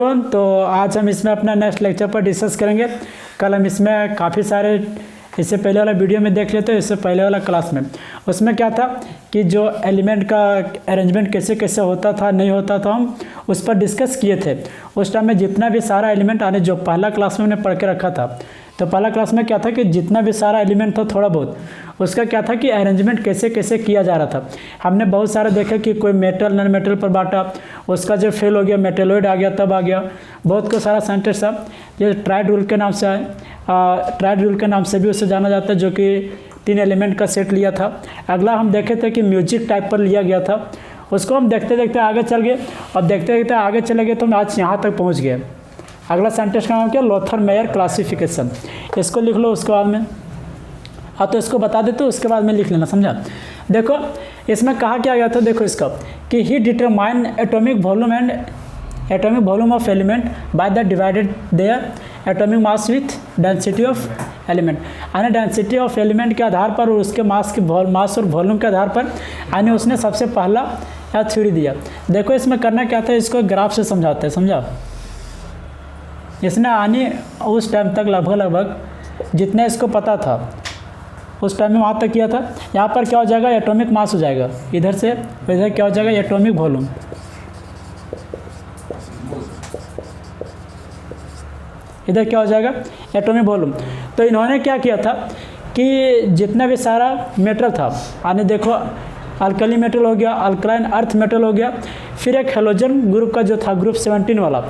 तो आज हम इसमें अपना नेक्स्ट लेक्चर पर डिस्कस करेंगे। कल हम इसमें काफ़ी सारे इससे पहले वाला वीडियो में देख लेते हैं। इससे पहले वाला क्लास में उसमें क्या था कि जो एलिमेंट का अरेंजमेंट कैसे कैसे होता था नहीं होता था, हम उस पर डिस्कस किए थे। उस टाइम में जितना भी सारा एलिमेंट आने जो पहला क्लास में हमने पढ़ के रखा था, तो पहला क्लास में क्या था कि जितना भी सारा एलिमेंट था थोड़ा बहुत उसका क्या था कि अरेंजमेंट कैसे कैसे किया जा रहा था। हमने बहुत सारा देखा कि कोई मेटल नॉन मेटल पर बांटा, उसका जो फेल हो गया मेटेलॉइड आ गया तब आ गया। बहुत को सारा सेंटेंस था ये ट्राइड रूल के नाम से आए, ट्राइड रूल के नाम से भी उसे जाना जाता है, जो कि 3 एलिमेंट का सेट लिया था। अगला हम देखे थे कि म्यूजिक टाइप पर लिया गया था, उसको हम देखते देखते आगे चल गए और देखते देखते आगे चले गए तो हम आज यहाँ तक पहुँच गए। अगला सेंटेंस का नाम क्या, लोथर मेयर क्लासिफिकेशन। इसको लिख लो उसके बाद में, हाँ तो इसको बता देते उसके बाद में लिख लेना, समझा। देखो इसमें कहा क्या गया था, देखो इसका कि ही determine atomic volume of element by the divided their atomic mass with density of element. यानी डेंसिटी ऑफ एलिमेंट के आधार पर और उसके मास और वॉल्यूम के आधार पर यानी उसने सबसे पहला थ्योरी दिया। देखो इसमें करना क्या था, इसको ग्राफ से समझाते हैं, समझा। इसने आने उस टाइम तक लगभग जितना इसको पता था उस टाइम में वहाँ तक किया था। यहाँ पर क्या हो जाएगा, एटॉमिक मास हो जाएगा, इधर से इधर क्या हो जाएगा एटॉमिक वॉल्यूम, इधर क्या हो जाएगा एटॉमिक वॉल्यूम। तो इन्होंने क्या किया था कि जितना भी सारा मेटल था, यानी देखो अल्कली मेटल हो गया, अल्कलाइन अर्थ मेटल हो गया, फिर एक हेलोजन ग्रुप का जो था ग्रुप 17 वाला,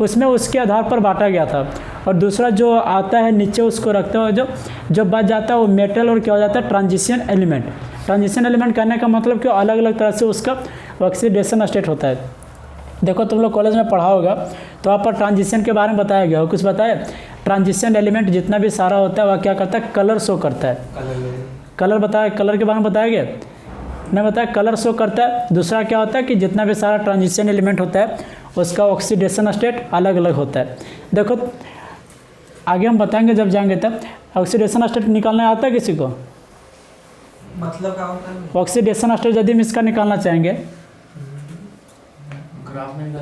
उसमें उसके आधार पर बांटा गया था। और दूसरा जो आता है नीचे उसको रखते हुए जो बच जाता है वो मेटल और क्या हो जाता है ट्रांजिशन एलिमेंट। ट्रांजिशन एलिमेंट करने का मतलब कि अलग अलग तरह से उसका ऑक्सीडेशन स्टेट होता है। देखो तुम लोग कॉलेज में पढ़ा होगा तो वहाँ पर ट्रांजिशन के बारे में बताया गया हो, कुछ बताया। ट्रांजिशन एलिमेंट जितना भी सारा होता है वह क्या करता है, कलर शो करता है। कलर बताया, कलर के बारे में बताया गया नहीं बताया, कलर शो करता है। दूसरा क्या होता है कि जितना भी सारा ट्रांजिशन एलिमेंट होता है उसका ऑक्सीडेशन स्टेट अलग अलग होता है। देखो आगे हम बताएंगे जब जाएंगे तब। ऑक्सीडेशन स्टेट निकालना आता है किसी को, मतलब क्या होता है? ऑक्सीडेशन स्टेट यदि हम इसका निकालना चाहेंगे, ग्राफ में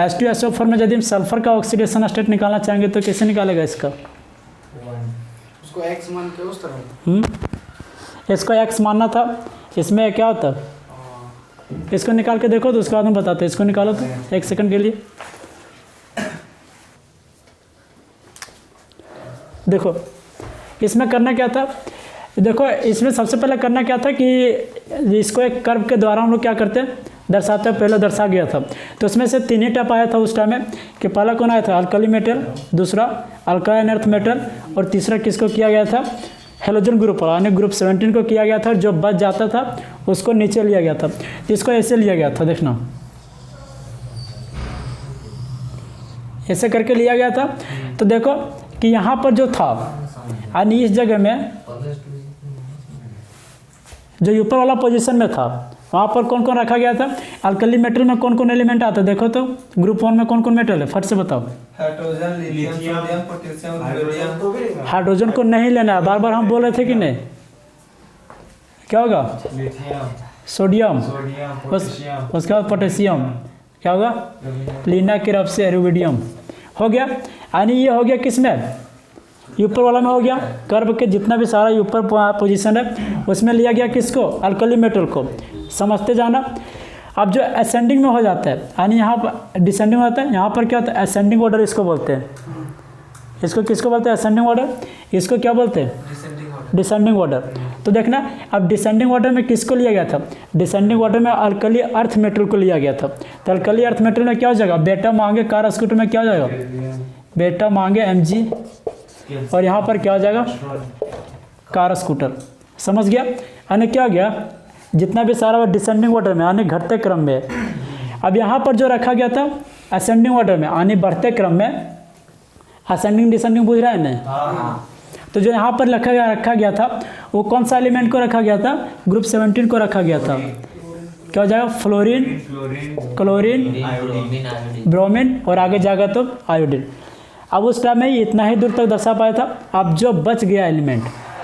H2SO4 में यदि हम सल्फर का ऑक्सीडेशन स्टेट निकालना चाहेंगे तो कैसे निकालेगा इसका, उसको x मान के उस तरह इसको x मानना था। इसमें क्या होता, इसको निकाल के देखो तो उसके बाद हम बताते हैं। इसको निकालो तो 1 सेकंड के लिए। देखो इसमें करना क्या था, देखो इसमें सबसे पहले करना क्या था कि इसको एक कर्व के द्वारा हम लोग क्या करते हैं दर्शाते हैं। पहले दर्शा गया था तो उसमें से 3 ही टाइप आया था उस टाइम में कि पहला कौन आया था अल्कली मेटल, दूसरा अल्कालाइन अर्थ मेटल और तीसरा किसको किया गया था हेलोजन ग्रुप वाला, यानी ग्रुप 17 को किया गया था। जो बच जाता था उसको नीचे लिया गया था, इसको ऐसे लिया गया था, देखना ऐसे करके लिया गया था। तो देखो कि यहाँ पर जो था यानी इस जगह में जो ऊपर वाला पोजीशन में था वहाँ पर कौन कौन रखा गया था। अल्कली मेटल में कौन कौन एलिमेंट आता है देखो तो, ग्रुप 1 में कौन कौन मेटल है फट से बताओ। Hydrogen, lithium, sodium, potassium, sodium. Hydrogen को नहीं लेना है, बार बार हम बोल रहे थे कि नहीं, क्या होगा लिथियम, सोडियम, पोटेशियम, उसके बाद पोटेशियम, क्या होगा लीना की रफ से एरुबिडियम हो गया। यानी ये हो गया किसमें, ऊपर वाला में हो गया। कर्व के जितना भी सारा ऊपर पोजीशन है उसमें लिया गया किसको, अल्कली मेटल को, समझते जाना। अब जो असेंडिंग में हो जाता है यानी यहाँ पर डिसेंडिंग होता है, यहाँ पर क्या होता है असेंडिंग ऑर्डर इसको बोलते हैं। इसको किसको बोलते हैं असेंडिंग ऑर्डर, इसको क्या बोलते हैं डिसेंडिंग ऑर्डर। तो देखना अब डिसेंडिंग ऑर्डर में किसको लिया गया था, डिसेंडिंग ऑर्डर में अल्कली अर्थ मेटल को लिया गया था। तो अल्कली अर्थ मेटल में क्या हो जाएगा, बेटा मांगे कार स्कूटर में क्या हो जाएगा, बेटा मांगे Mg, और यहाँ पर क्या हो जाएगा कार स्कूटर, समझ गया। यानी क्या हो गया जितना भी सारा डिसेंडिंग ऑर्डर में यानी घटते क्रम में। अब यहाँ पर जो रखा गया था असेंडिंग ऑर्डर में यानी बढ़ते क्रम में, असेंडिंग डिसेंडिंग बुझ रहा है ना। तो जो यहाँ पर रखा गया था वो कौन सा एलिमेंट को रखा गया था, ग्रुप 17 को रखा गया था। क्या हो जाएगा फ्लोरीन, क्लोरीन, ब्रोमीन और आगे जाएगा तो आयोडीन। अब उस टाइम में इतना ही दूर तक दर्शा पाया था। अब जो बच गया एलिमेंट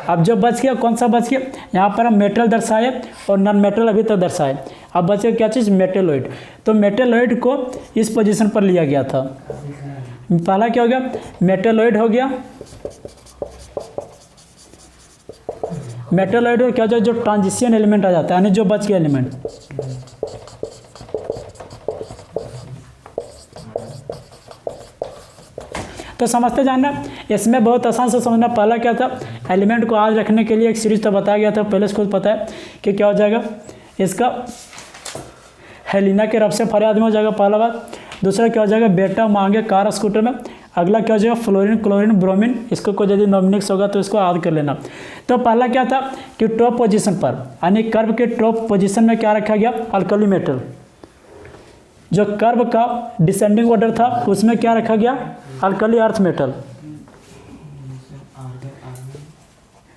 अब जो बच गया कौन सा बच गया, यहाँ पर हम मेटल दर्शाए और नॉन मेटल अभी तक दर्शाए। अब बच गया क्या चीज़, मेटेलॉइड। तो मेटेलॉइड को इस पोजीशन पर लिया गया था। पहला क्या हो गया, मेटेलॉइड हो गया। मेटेलॉइड और क्या हो जाए, जो ट्रांजिशन एलिमेंट आ जाता है, यानी जो बच गया एलिमेंट। तो समझते जाना, इसमें बहुत आसान से समझना। पहला क्या था, एलिमेंट को आज रखने के लिए एक सीरीज तो बताया गया था, पहले से खुद पता है कि क्या हो जाएगा, इसका हेलिना के रब से फरियाद में हो जाएगा पहला बात। दूसरा क्या हो जाएगा, बेटा मांगे कार स्कूटर में। अगला क्या हो जाएगा, फ्लोरीन क्लोरीन ब्रोमीन, इसको कोई यदि नॉमिनिक्स होगा तो इसको याद कर लेना। तो पहला क्या था कि टॉप पोजीशन पर, यानी कर्व के टॉप पोजीशन में क्या रखा गया, अल्कली मेटल। जो कर्व का डिसेंडिंग ऑर्डर था उसमें क्या रखा गया, अल्कली अर्थ मेटल।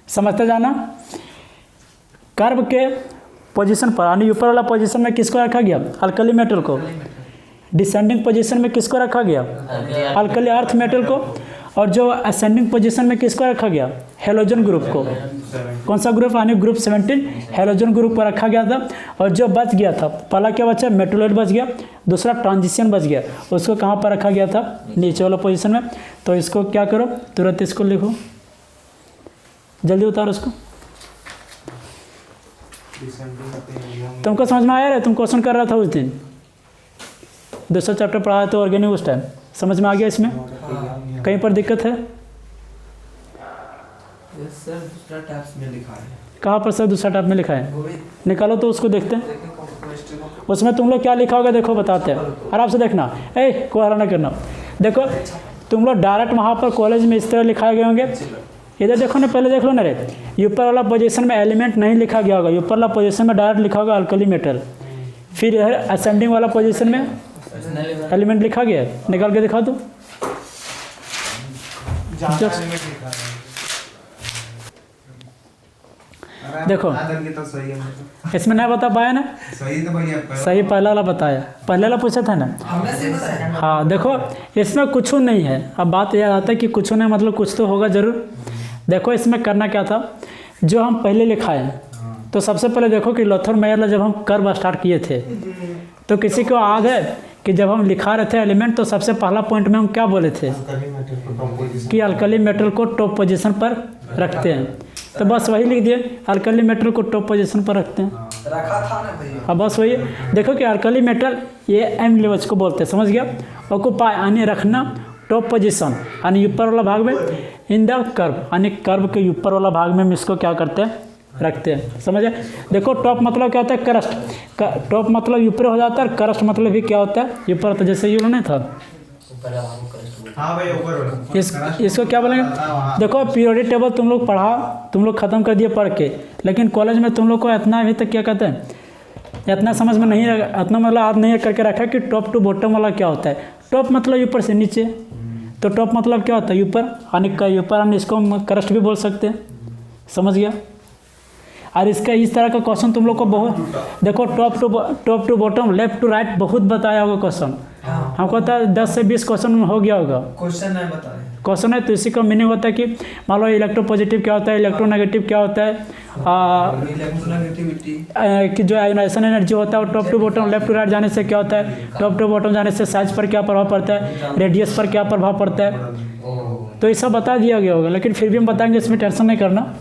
समझते जाना, कर्व के पोजीशन पर यानी ऊपर वाला पोजीशन में किसको रखा गया, अल्कली मेटल को। डिसेंडिंग पोजीशन में किसको रखा गया, अल्कली अर्थ मेटल को। और जो असेंडिंग पोजीशन में किसको रखा गया, हेलोजन ग्रुप को। कौन सा ग्रुप, यानी ग्रुप 17 हेलोजन ग्रुप पर रखा गया था। और जो बच गया था, पहला क्या बचा, मेटेलॉइड बच गया। दूसरा ट्रांजिशन बच गया, उसको कहाँ पर रखा गया था, नीचे वाला पोजीशन में। तो इसको क्या करो, तुरंत इसको लिखो, जल्दी उतारो इसको। तुमको समझ में आया रे, तुम क्वेश्चन कर रहा था उस दिन, दूसरा चैप्टर पढ़ाया तो ऑर्गेनिक, उस टाइम समझ में आ गया। इसमें कहीं पर दिक्कत है, सर दूसरा टैब्स में लिखा है। कहाँ पर सर दूसरा टैब में लिखा है, निकालो तो उसको देखते हैं। उसमें तुम लोग क्या लिखा होगा देखो, बताते हैं, आराम से देखना, कोई हरा ना करना। देखो तुम लोग डायरेक्ट वहाँ पर कॉलेज में इस तरह लिखाए गए होंगे। इधर देखो ना, पहले देख लो ना रे, ऊपर वाला पोजीशन में एलिमेंट नहीं लिखा गया होगा, ऊपर वाला पोजीशन में डायरेक्ट लिखा होगा अल्कली मेटल। फिर इधर असेंडिंग वाला पोजीशन में एलिमेंट लिखा गया है, निकाल के दिखा दो। देखो इसमें नहीं बता पाया ना, सही पहला वाला बताया, पहले वाला पूछा था ना। हाँ देखो इसमें कुछ नहीं है। अब बात यह आता है कि कुछ नहीं मतलब कुछ तो होगा जरूर। देखो इसमें करना क्या था, जो हम पहले लिखाए, तो सबसे पहले देखो कि लोथर मेयर जब हम कर्व स्टार्ट किए थे, तो किसी को याद है कि जब हम लिखा रहे थे एलिमेंट, तो सबसे पहला पॉइंट में हम क्या बोले थे कि अल्कली मेटल को टॉप पोजीशन पर रखते हैं। तो बस वही लिख दिए, अल्कली मेटल को टॉप पोजीशन पर रखते हैं, रखा था ना भैया। अब बस वही देखो कि अल्कली मेटल ये एम लेवल्स को बोलते हैं, समझ गया। ऑक्यूपाई यानी रखना, टॉप पोजीशन यानी ऊपर वाला भाग में, इन द कर्व यानी कर्व के ऊपर वाला भाग में हम इसको क्या करते हैं, रखते हैं, समझे। देखो टॉप मतलब क्या होता है, करस्ट। टॉप मतलब ऊपर हो जाता है, और करस्ट मतलब भी क्या होता है, ऊपर। तो जैसे ये नहीं था, हाँ भाई ऊपर इसको क्या बोलेंगे। देखो पीरियोडिक टेबल तुम लोग पढ़ा, तुम लोग खत्म कर दिए पढ़ के, लेकिन कॉलेज में तुम लोग को इतना अभी तक क्या कहते हैं, इतना समझ में नहीं, इतना मतलब याद नहीं करके रखा कि टॉप टू बॉटम वाला क्या होता है। टॉप मतलब ऊपर से नीचे, तो टॉप मतलब क्या होता है, ऊपर, यानी ऊपर, यानी इसको हम करस्ट भी बोल सकते हैं, समझ गया। और इसका इस तरह का क्वेश्चन तुम लोग को बहुत, देखो top to bottom, left to right बहुत बताया होगा क्वेश्चन। हमको पता है 10 से 20 क्वेश्चन हो गया होगा। क्वेश्चन है बताए, क्वेश्चन है तो इसी का मीनिंग होता है कि मान लो इलेक्ट्रोपॉजिटिव क्या होता है, इलेक्ट्रोनेगेटिव क्या होता है, इलेक्ट्रोनेगेटिविटी कि जो आयोनाइजेशन एनर्जी होता है वो top to bottom, left to right जाने से क्या होता है, टॉप टू बॉटम जाने से साइज पर क्या प्रभाव पड़ता है, रेडियस पर क्या प्रभाव पड़ता है। तो ये सब बता दिया गया होगा, लेकिन फिर भी हम बताएंगे, इसमें टेंशन नहीं करना।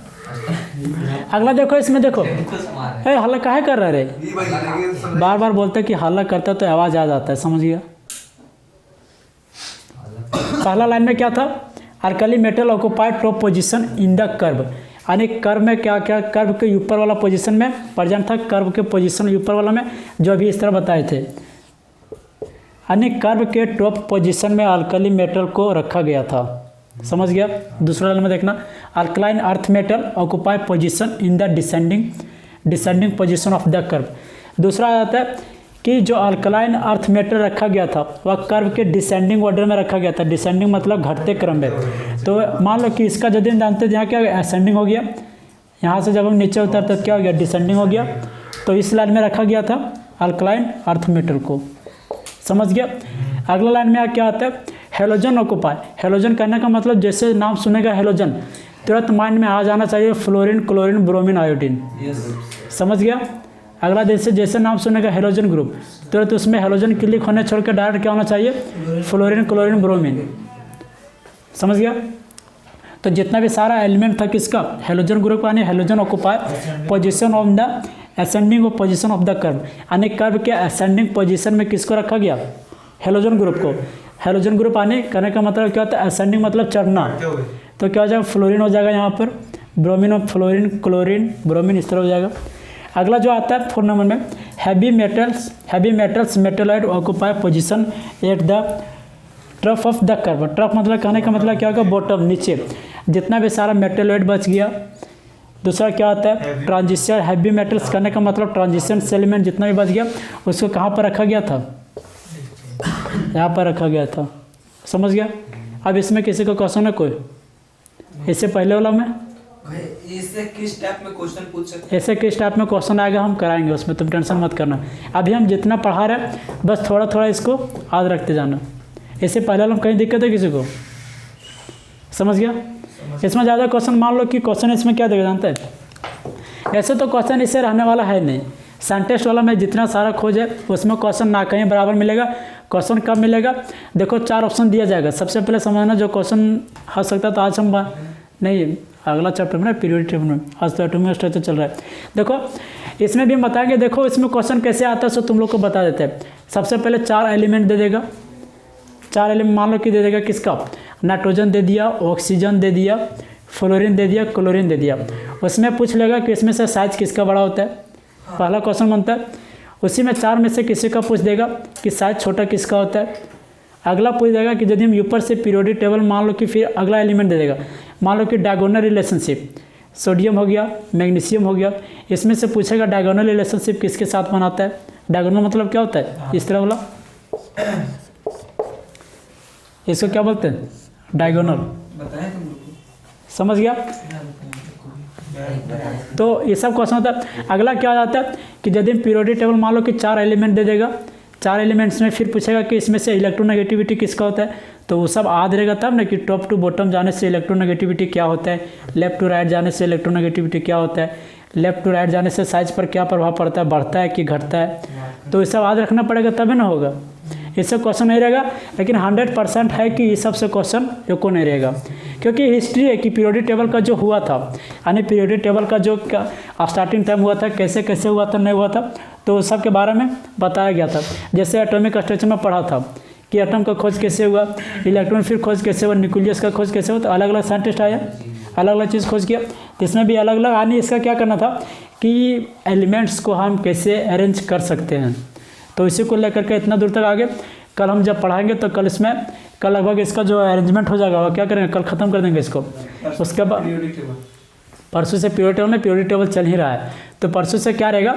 अगला देखो, इसमें देखो, हल्ला काहे कर रहा रे, बार बार बोलते कि हल्ला करता तो आवाज़ आ जाता है, समझ गया। पहला लाइन में क्या था, alkali metal occupied top position in the curve, यानी कर्व में क्या क्या, कर्व के ऊपर वाला पोजीशन में प्रेजेंट था, कर्व के पोजीशन ऊपर वाला में, जो अभी इस तरह बताए थे, यानी कर्व के टॉप पोजीशन में अल्कली मेटल को रखा गया था, समझ गया। दूसरा लाइन में देखना, alkaline earth metal occupy position in the descending position of the curve. दूसरा आता है कि जो अल्कलाइन अर्थ मेटल रखा गया था वह कर्व के डिसेंडिंग ऑर्डर में रखा गया था। डिसेंडिंग मतलब घटते क्रम में। तो मान लो कि इसका यदि जानते थे, यहाँ क्या असेंडिंग हो गया, यहाँ से जब हम नीचे उतरते तो क्या हो गया, डिसेंडिंग हो गया। तो इस लाइन में रखा गया था अल्कलाइन अर्थ मेटल को, समझ गया। अगला लाइन में क्या आता है, हेलोजन ऑक्यूपाई। हेलोजन करने का मतलब जैसे नाम सुनेगा हेलोजन, तुरंत माइंड में आ जाना चाहिए fluorine, chlorine, bromine, iodine. Yes समझ गया। अगला जैसे नाम सुनेगा हेलोजन ग्रुप, तुरंत उसमें हेलोजन क्लिक होने छोड़ के डायरेक्ट क्या होना चाहिए, फ्लोरीन, क्लोरीन, ब्रोमीन। समझ गया। तो जितना भी सारा एलिमेंट था किसका, हेलोजन ग्रुप यानी halogen occupy position of the ascending of position of the curve, यानी कर्व के असेंडिंग पोजीशन में किसको रखा गया, हेलोजन ग्रुप को। हेलोजन ग्रुप आने करने का मतलब क्या होता है, असेंडिंग मतलब चढ़ना, तो क्या हो जाएगा, फ्लोरीन हो जाएगा यहाँ पर, ब्रोमीन और फ्लोरीन, क्लोरीन, ब्रोमीन इस तरह हो जाएगा। अगला जो आता है 4 नंबर में, heavy metals metalloid occupy position at the trough of the curve. Trough मतलब कहने का मतलब क्या होगा, बॉटम, नीचे जितना भी सारा मेटेलॉइड बच गया। दूसरा क्या होता है, ट्रांजिशन, हैवी मेटल्स करने का मतलब ट्रांजिशन एलिमेंट जितना भी बच गया उसको कहाँ पर रखा गया था, यहाँ पर रखा गया था। समझ गया। अब इसमें किसी को क्वेश्चन है कोई, इससे पहले वाला में भाई इससे किस टाइप में क्वेश्चन पूछ सकते ऐसे किस टाइप में क्वेश्चन आएगा हम कराएंगे, उसमें तुम टेंशन मत करना। अभी हम जितना पढ़ा रहे हैं बस थोड़ा थोड़ा इसको याद रखते जाना। इससे पहले वाला में कहीं दिक्कत है किसी को, समझ गया। इसमें ज़्यादा क्वेश्चन मान लो कि क्वेश्चन इसमें क्या देगा जानते हैं, ऐसे तो क्वेश्चन इससे रहने वाला है नहीं। साइंटिस्ट वाला में जितना सारा खोज है उसमें क्वेश्चन ना कहीं बराबर मिलेगा। क्वेश्चन कब मिलेगा, देखो 4 ऑप्शन दिया जाएगा। सबसे पहले समझना जो क्वेश्चन आ सकता है, तो आज हम नहीं अगला चैप्टर में ना पीरियोडिक टेबल में, आज तो एटॉमिक स्ट्रक्चर चल रहा है। देखो इसमें भी बताएंगे, देखो इसमें क्वेश्चन कैसे आता है सो तुम लोग को बता देते हैं। सबसे पहले 4 एलिमेंट दे देगा, 4 एलिमेंट मान लो कि दे देगा किसका, नाइट्रोजन दे दिया, ऑक्सीजन दे दिया, फ्लोरीन दे दिया, क्लोरीन दे दिया। उसमें पूछ लेगा कि इसमें से साइज किसका बड़ा होता है, पहला क्वेश्चन बनता है। उसी में 4 में से किसी का पूछ देगा कि साइज छोटा किसका होता है। अगला पूछ देगा कि यदि हम ऊपर से पीरियोडिक टेबल मान लो कि फिर अगला एलिमेंट दे देगा, मान लो कि डायगोनल रिलेशनशिप, सोडियम हो गया, मैग्नीशियम हो गया, इसमें से पूछेगा डायगोनल रिलेशनशिप किसके साथ बनाता है। डायगोनल मतलब क्या होता है, इस तरह वाला, इसको क्या बोलते हैं, डायगोनल। बताएं तुम लोग को। समझ गया। तो ये सब क्वेश्चन होता है। अगला क्या आ जाता है कि यदि पीरियोडिक टेबल मान लो कि 4 एलिमेंट दे देगा, 4 एलिमेंट्स में फिर पूछेगा कि इसमें से इलेक्ट्रोनेगेटिविटी किसका होता है, तो वो सब याद रहेगा तब ना कि टॉप टू बॉटम जाने से इलेक्ट्रोनेगेटिविटी क्या होता है, लेफ्ट टू राइट जाने से इलेक्ट्रोनेगेटिविटी क्या होता है, लेफ्ट टू राइट जाने से साइज पर क्या प्रभाव पड़ता है, बढ़ता है कि घटता है, तो ये सब याद रखना पड़ेगा तभी ना होगा। इससे क्वेश्चन नहीं रहेगा, लेकिन 100% है कि इस सब से क्वेश्चन को नहीं रहेगा, क्योंकि हिस्ट्री है कि पीरियोडिक टेबल का जो हुआ था, यानी पीरियोडिक टेबल का जो स्टार्टिंग टाइम हुआ था, कैसे कैसे हुआ था, नहीं हुआ था, तो सब के बारे में बताया गया था। जैसे एटॉमिक स्ट्रक्चर में पढ़ा था कि एटम का खोज कैसे हुआ, इलेक्ट्रॉन फिर खोज कैसे हुआ, न्यूक्लियस का खोज कैसे हुआ, तो अलग अलग साइंटिस्ट आया, अलग अलग चीज़ खोज किया, तो इसमें भी अलग अलग। यानी इसका क्या करना था कि एलिमेंट्स को हम कैसे अरेंज कर सकते हैं, तो इसी को लेकर के इतना दूर तक आगे। कल हम जब पढ़ाएंगे तो कल इसमें कल लगभग इसका जो अरेंजमेंट हो जाएगा वो क्या करेंगे, कल ख़त्म कर देंगे इसको। उसके बाद पीरियोडिक टेबल, परसों से पीरियोडिक टेबल में पीरियोडिक टेबल चल ही रहा है, तो परसों से क्या रहेगा,